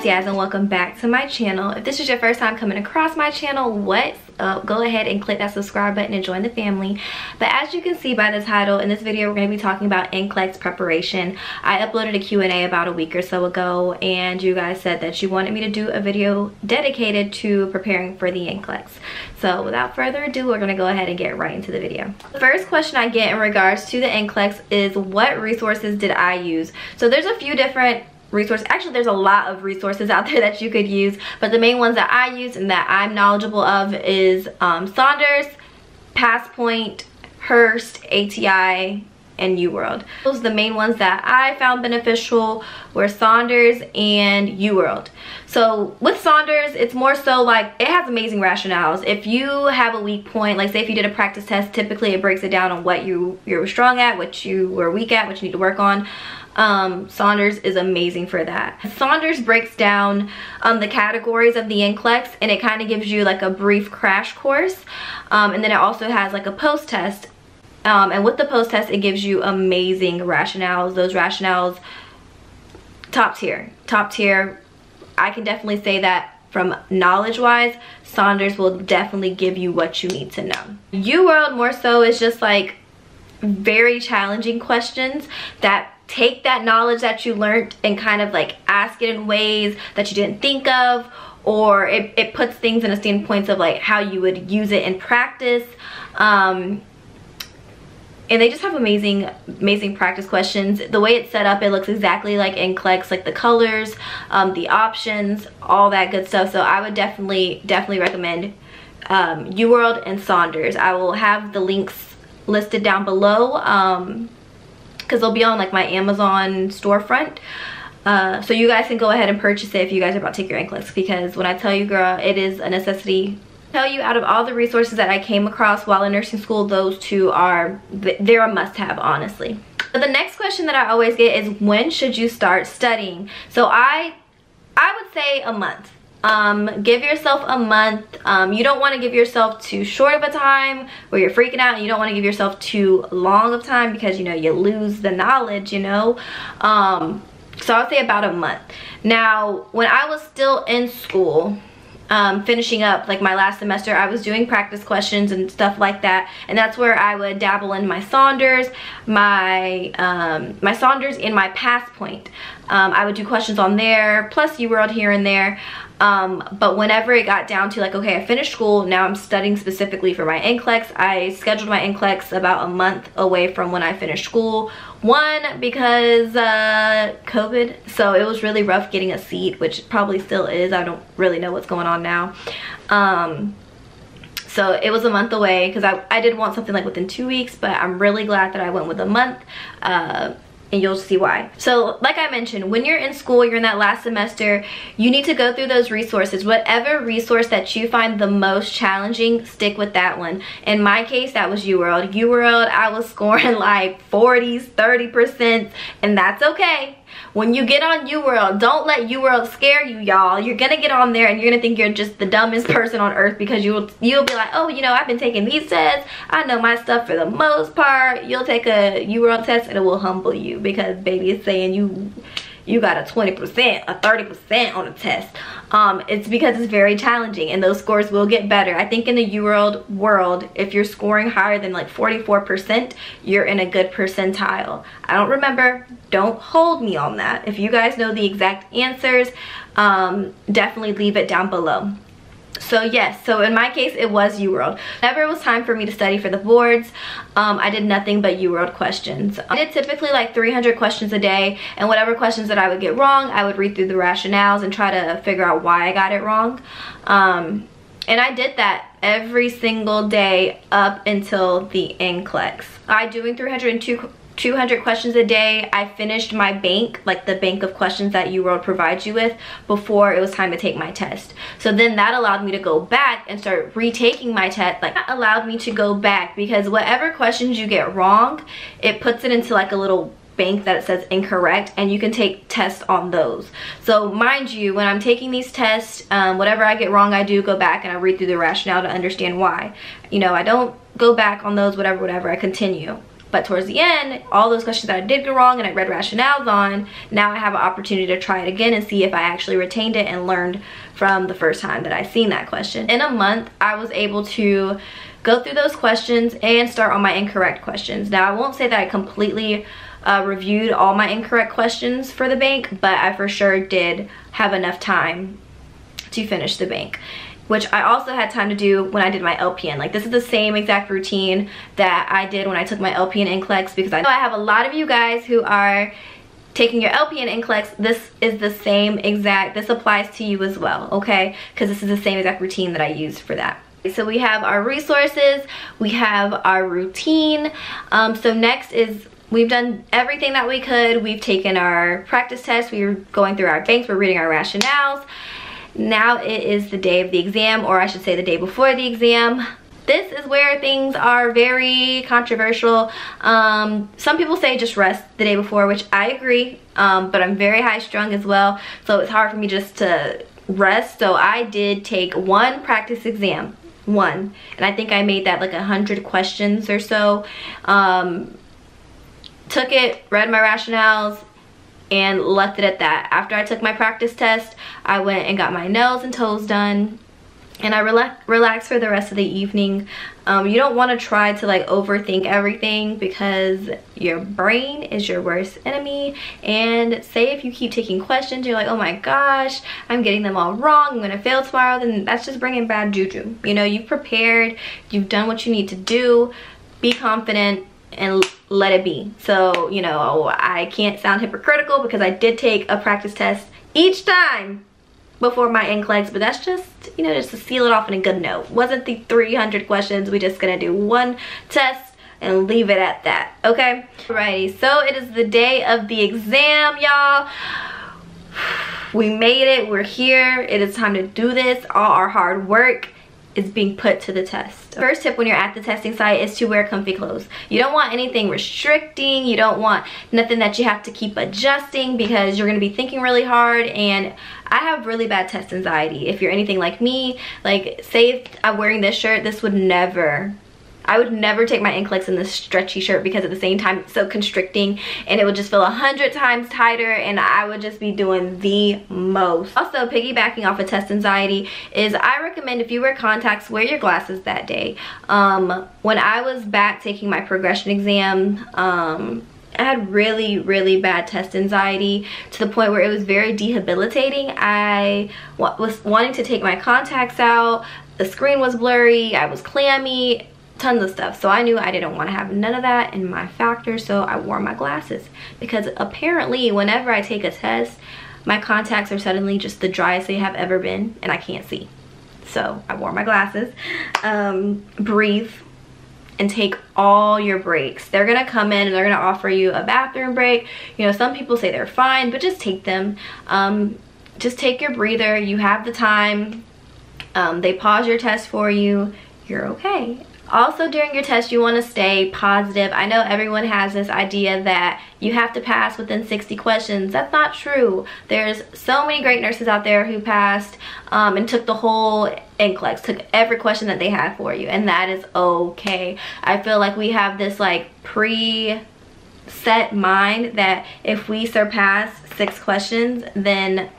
Yaz and welcome back to my channel. If this is your first time coming across my channel, what's up? Go ahead and click that subscribe button and join the family. But as you can see by the title, in this video we're going to be talking about NCLEX preparation. I uploaded a Q&A about a week or so ago and you guys said that you wanted me to do a video dedicated to preparing for the NCLEX. So without further ado, we're going to go ahead and get right into the video. The first question I get in regards to the NCLEX is what resources did I use? So there's a few different resources. Actually, there's a lot of resources out there that you could use, but the main ones that I use and that I'm knowledgeable of is Saunders, PassPoint, Hearst, ATI, and UWorld. Those are the main ones that I found beneficial were Saunders and UWorld. So with Saunders, it's more so like it has amazing rationales. If you have a weak point, like say if you did a practice test, typically it breaks it down on what you were strong at, what you were weak at, what you need to work on. Saunders is amazing for that. Saunders breaks down the categories of the NCLEX and it kind of gives you like a brief crash course, and then it also has like a post test, and with the post test it gives you amazing rationales. Those rationales, top tier. I can definitely say that from knowledge wise, Saunders will definitely give you what you need to know. UWorld more so is just like very challenging questions that take that knowledge that you learned and kind of like ask it in ways that you didn't think of, or it puts things in a standpoint of like how you would use it in practice. And they just have amazing practice questions. The way it's set up, it looks exactly like NCLEX, like the colors, the options, all that good stuff. So I would definitely recommend UWorld and Saunders. I will have the links listed down below, because they'll be on like my Amazon storefront, so you guys can go ahead and purchase it if you guys are about to take your NCLEX, because when I tell you, girl, it is a necessity. Tell you, out of all the resources that I came across while in nursing school, those two are, they're a must-have, honestly. But the next question that I always get is when should you start studying? So I would say a month. Give yourself a month. You don't want to give yourself too short of a time where you're freaking out, and you don't want to give yourself too long of time because, you know, you lose the knowledge, you know. So I would say about a month. Now, when I was still in school, finishing up like my last semester, I was doing practice questions and stuff like that, and that's where I would dabble in my Saunders, my Saunders and my PassPoint. I would do questions on there, plus UWorld here and there. But whenever it got down to like, okay, I finished school, now I'm studying specifically for my NCLEX, I scheduled my NCLEX about a month away from when I finished school. One, because COVID, so it was really rough getting a seat, which probably still is. I don't really know what's going on now. So it was a month away because I did want something like within 2 weeks, but I'm really glad that I went with a month. And you'll see why. So like I mentioned, when you're in school, you're in that last semester, you need to go through those resources. Whatever resource that you find the most challenging, stick with that one. In my case, that was UWorld. UWorld, I was scoring like 40s, 30%, and that's okay. When you get on UWorld, don't let UWorld scare you, y'all. You're gonna get on there and you're gonna think you're just the dumbest person on earth, because you'll be like, oh, you know, I've been taking these tests, I know my stuff for the most part. You'll take a UWorld test and it will humble you, because baby, it's saying you got a 20%, a 30% on a test. It's because it's very challenging and those scores will get better. I think in the UWorld world, if you're scoring higher than like 44%, you're in a good percentile. I don't remember, don't hold me on that. If you guys know the exact answers, definitely leave it down below. So yes, so in my case, it was UWorld. Whenever it was time for me to study for the boards, I did nothing but UWorld questions. I did typically like 300 questions a day, and whatever questions that I would get wrong, I would read through the rationales and try to figure out why I got it wrong. And I did that every single day up until the NCLEX. Doing 200 questions a day, I finished my bank, like the bank of questions that UWorld provides you with, before it was time to take my test. So then that allowed me to go back and start retaking my test. Like, that allowed me to go back, because whatever questions you get wrong, it puts it into like a little bank that it says incorrect, and you can take tests on those. So mind you, when I'm taking these tests, whatever I get wrong, I do go back and I read through the rationale to understand why. You know, I don't go back on those, whatever, I continue. But towards the end, all those questions that I did get wrong and I read rationales on, now I have an opportunity to try it again and see if I actually retained it and learned from the first time that I seen that question. In a month, I was able to go through those questions and start on my incorrect questions. Now, I won't say that I completely reviewed all my incorrect questions for the bank, but I for sure did have enough time to finish the bank, which I also had time to do when I did my LPN. Like, this is the same exact routine that I did when I took my LPN NCLEX, because I know I have a lot of you guys who are taking your LPN NCLEX. This is the same exact, this applies to you as well, okay? Because this is the same exact routine that I used for that. So we have our resources, we have our routine. So next is, we've done everything that we could. We've taken our practice tests, we were going through our banks, we're reading our rationales. Now it is the day of the exam, or I should say the day before the exam. This is where things are very controversial. Some people say just rest the day before, which I agree, but I'm very high strung as well, so it's hard for me just to rest. So I did take one practice exam, and I think I made that like 100 questions or so. Took it, read my rationales, and left it at that. After I took my practice test, I went and got my nails and toes done, and I relaxed for the rest of the evening. You don't want to try to like overthink everything, because your brain is your worst enemy. And say if you keep taking questions, you're like, oh my gosh, I'm getting them all wrong, I'm gonna fail tomorrow, then that's just bringing bad juju. You know, you've prepared, you've done what you need to do, be confident, and let it be. So, you know, I can't sound hypocritical because I did take a practice test each time before my NCLEX, but that's just, you know, just to seal it off in a good note. Wasn't the 300 questions, we just gonna do one test and leave it at that, okay? Alrighty, so it is the day of the exam, y'all. We made it, we're here, it is time to do this. All our hard work is being put to the test. First tip when you're at the testing site is to wear comfy clothes. You don't want anything restricting, you don't want nothing that you have to keep adjusting, because you're gonna be thinking really hard. And I have really bad test anxiety. If you're anything like me, like say if I'm wearing this shirt, this would never, I would never take my NCLEX in this stretchy shirt, because at the same time it's so constricting and it would just feel 100 times tighter, and I would just be doing the most. Also, piggybacking off of test anxiety is I recommend, if you wear contacts, wear your glasses that day. When I was back taking my progression exam, I had really bad test anxiety to the point where it was very debilitating. I was wanting to take my contacts out, the screen was blurry, I was clammy, tons of stuff. So I knew I didn't want to have none of that in my factor, so I wore my glasses, because apparently whenever I take a test, my contacts are suddenly just the driest they have ever been and I can't see. So I wore my glasses. Breathe and take all your breaks. They're gonna come in and they're gonna offer you a bathroom break. You know, some people say they're fine, but just take them. Just take your breather, you have the time. They pause your test for you, you're okay. Also, during your test, you want to stay positive. I know everyone has this idea that you have to pass within 60 questions. That's not true. There's so many great nurses out there who passed and took the whole NCLEX, took every question that they had for you, and that is okay. I feel like we have this like pre-set mind that if we surpass 6 questions, then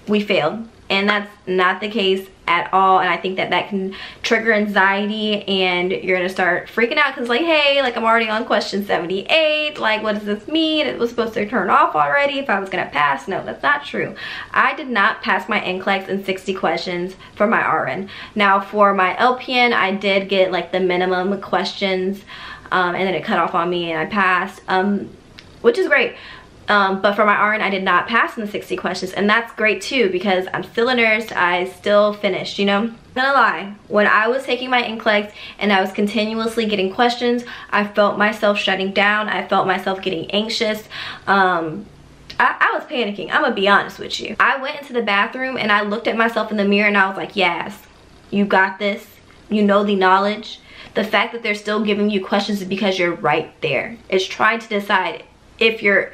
we failed. And that's not the case at all. And I think that that can trigger anxiety, and you're gonna start freaking out because like, hey, like I'm already on question 78, like what does this mean? It was supposed to turn off already if I was gonna pass. No, that's not true. I did not pass my NCLEX in 60 questions for my RN. Now for my LPN, I did get like the minimum questions, and then it cut off on me and I passed, which is great. But for my RN, I did not pass in the 60 questions, and that's great too, because I'm still a nurse, I still finished, you know? I'm not gonna lie, when I was taking my NCLEX and I was continuously getting questions, I felt myself shutting down, I felt myself getting anxious. I was panicking, I'm gonna be honest with you. I went into the bathroom and I looked at myself in the mirror and I was like, yes, you got this, you know the knowledge. The fact that they're still giving you questions is because you're right there. It's trying to decide if you're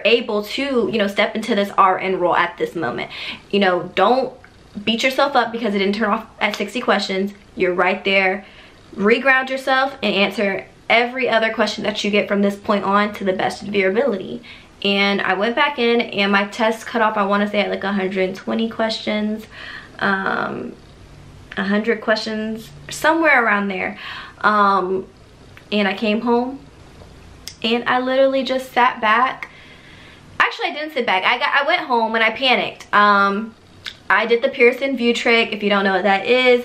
able to, you know, step into this RN role at this moment. You know, don't beat yourself up because it didn't turn off at 60 questions. You're right there. Reground yourself and answer every other question that you get from this point on to the best of your ability. And I went back in and my test cut off, I want to say at like 120 questions, 100 questions, somewhere around there. And I came home and I literally just sat back. Actually, I didn't sit back. I went home and I panicked. I did the Pearson VUE trick. If you don't know what that is,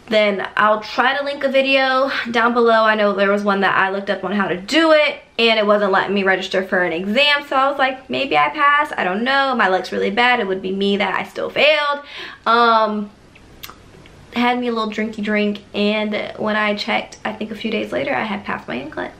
then I'll try to link a video down below. I know there was one that I looked up on how to do it and it wasn't letting me register for an exam, so I was like, maybe I passed, I don't know. My luck's really bad. It would be me that I still failed. Had me a little drinky drink, and when I checked, I think a few days later, I had passed my NCLEX.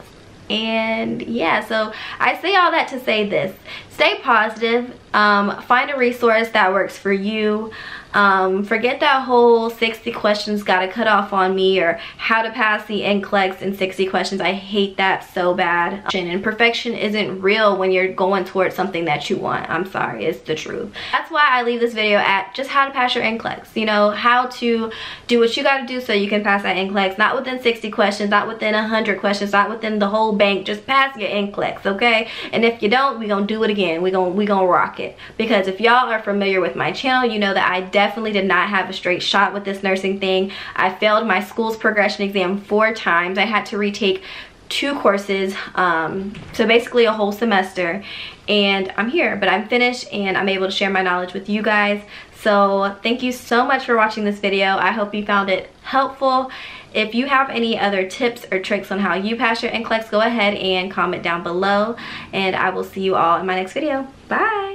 And yeah, so I say all that to say this: stay positive, find a resource that works for you. Forget that whole 60 questions gotta cut off on me, or how to pass the NCLEX in 60 questions. I hate that so bad. And perfection isn't real when you're going towards something that you want. I'm sorry, it's the truth. That's why I leave this video at just how to pass your NCLEX. You know, how to do what you gotta do so you can pass that NCLEX. Not within 60 questions, not within 100 questions, not within the whole bank. Just pass your NCLEX, okay? And if you don't, we gonna do it again. We gonna rock it. Because if y'all are familiar with my channel, you know that I definitely did not have a straight shot with this nursing thing. I failed my school's progression exam 4 times. I had to retake 2 courses, so basically a whole semester, and I'm here, but I'm finished and I'm able to share my knowledge with you guys. So thank you so much for watching this video. I hope you found it helpful. If you have any other tips or tricks on how you pass your NCLEX, go ahead and comment down below, and I will see you all in my next video. Bye.